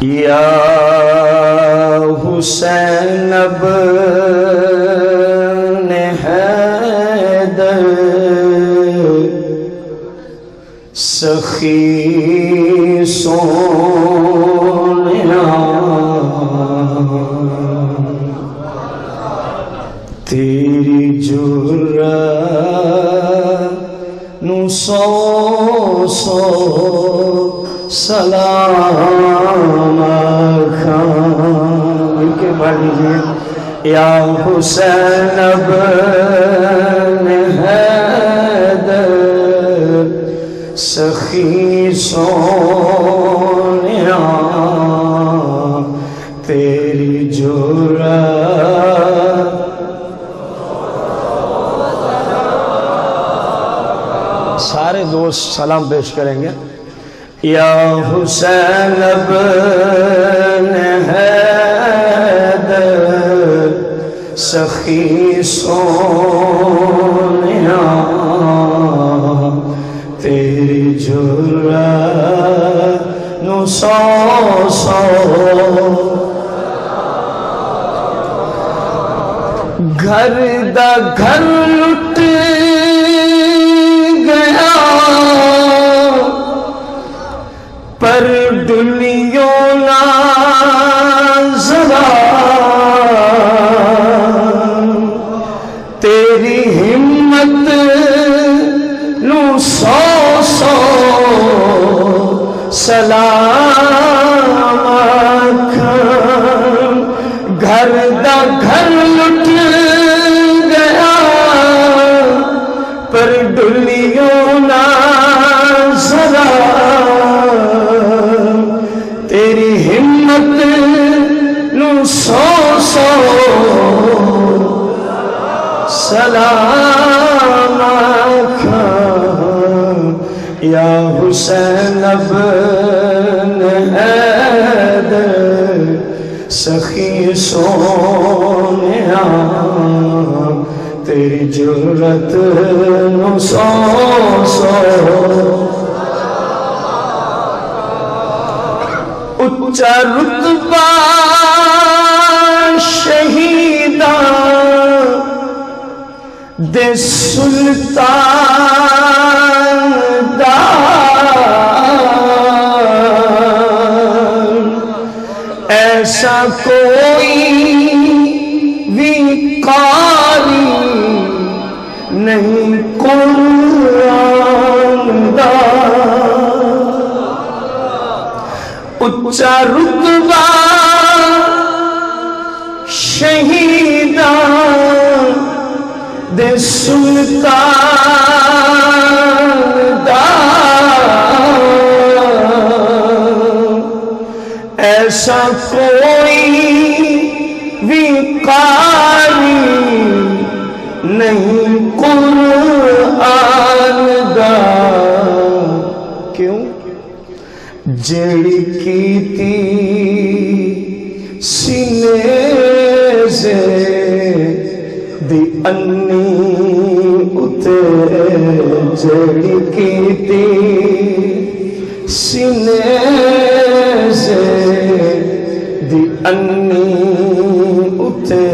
یا حسین ابن حیدر سخی سونیا تیری جرأت نو سو سو سلام خان کے پڑھ لیجئے یا حسین ابن حیدر سخی سونیا تیری جرأت سارے دوست سلام پیش کریں گے یا حسین ابن حیدر سخی سونیا تیری جرأت نو سو سو گھر دا گھر لٹ گیا پر ڈلیوں نہ ذرا تیری ہمت نو سو سو سلام آکھن گھر دا گھر لٹ گیا پر ڈلیوں نہ ذرا تیری ہمت نو سو سو سلام آکھن یا حسین ابن حیدر سخی سونیا تیری جرأت نو سو سو اچھا رتبہ شہیدان دے سلطان دار ایسا کوئی بھی قاری نہیں قرآن دار اچھا رتبہ شہیدان دے سلطان دار ایسا کوئی بھی قاری نہیں قرآن دار کیوں جڑی کیتی سینے سے دی انی اتے جڑی کیتی سینے سے دی انی اتے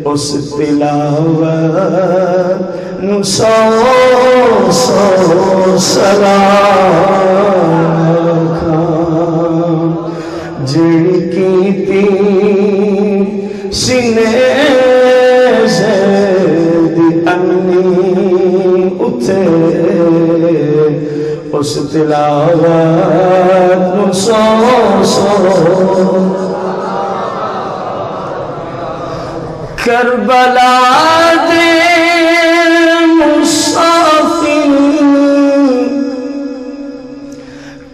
اس تلاوت نو سو سو سلام خان جڑی کیتی سینے سے دی انی اتے اس تلاوت نو سو سو کربلا دے مسافر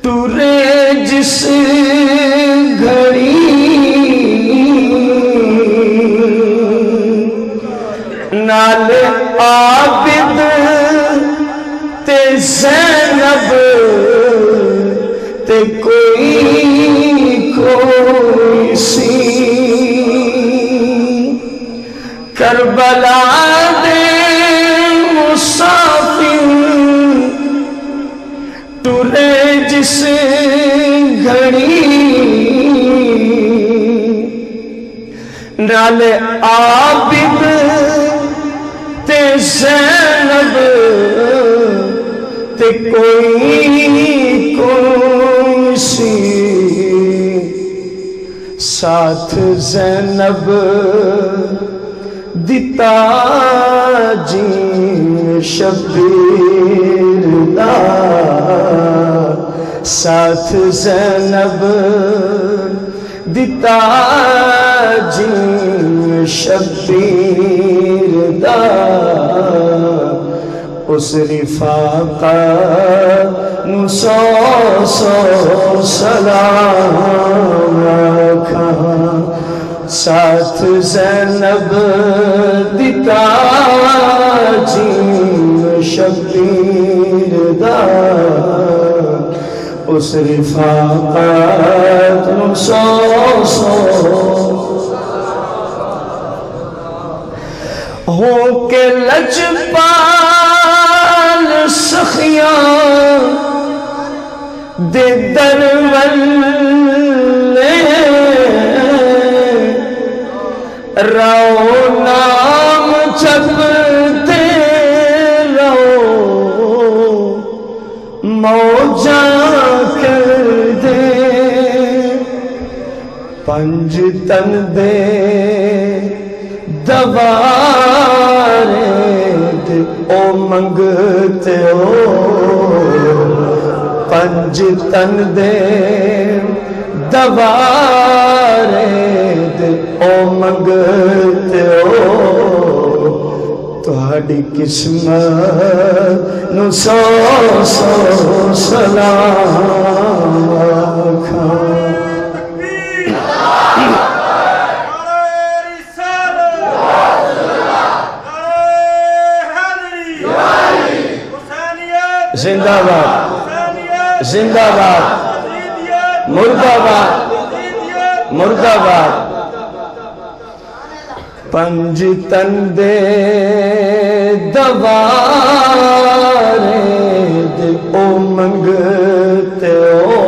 ٹورے جس گھڑی نال عابد تے زینب تے کوئی سی کربلا دے مسافر ٹورے جس گھڑی نال عابد تے زینب تے کوئی سی ساتھ زینب دیتا جی شبیر دا ساتھ زینب دیتا جی شبیر دا اس رفاقہ نو سو سلام رکھا ساتھ زینب دیتا جی شبیر دا اس رفاقت نو سو ہو کے لجپال سخیاں دے درولے رو نام جپتے رہو موجاں کر دے پنج تن دے دوارے دے او منگتے ہو پنج تن دے دوارے دے او منگتے ہو تہاڈی قسمت نو سو سلام آکھاں زندہ باد زندہ باد مردہ باد مردہ باد پنج تن دے دوارے دے او منگتے ہو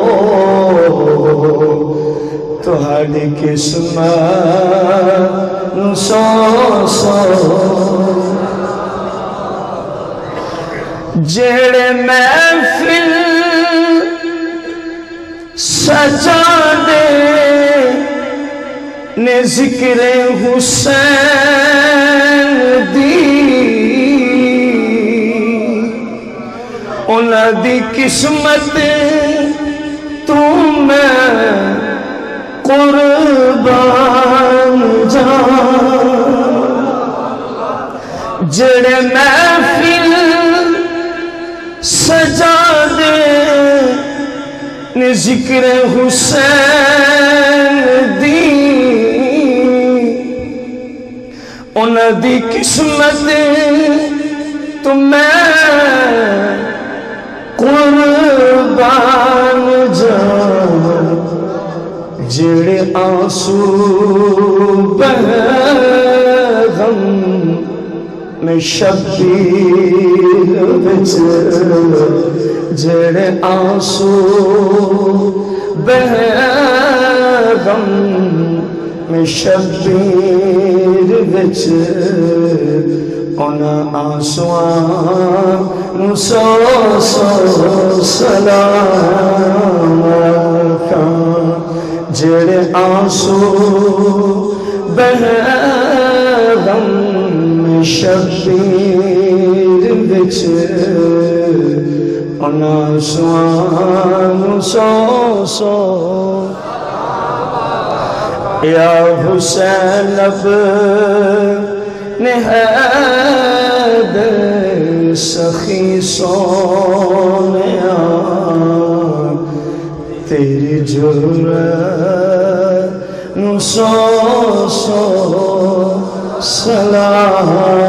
تہاڈی قسمت نو سو جڑے محفل سجا دے نے ذکر حسین دی انہاں دی قسمت تو میں قربان جان جڑے محفل سجا دے نے ذکر حسین دی انہاں دی قسمت تو میں قربان جان جڑے آنسو بغم میں شبیر بچ جڑے آنسو بغم میں شبیر بچ انہاں آنسوان نو سو سلام آکھاں جڑے آنسو بغم میں شبیر بچ انہاں آنسوان نو سو یا حسین ابن حیدر سخی سونیا تیری جرأت نو سو سلام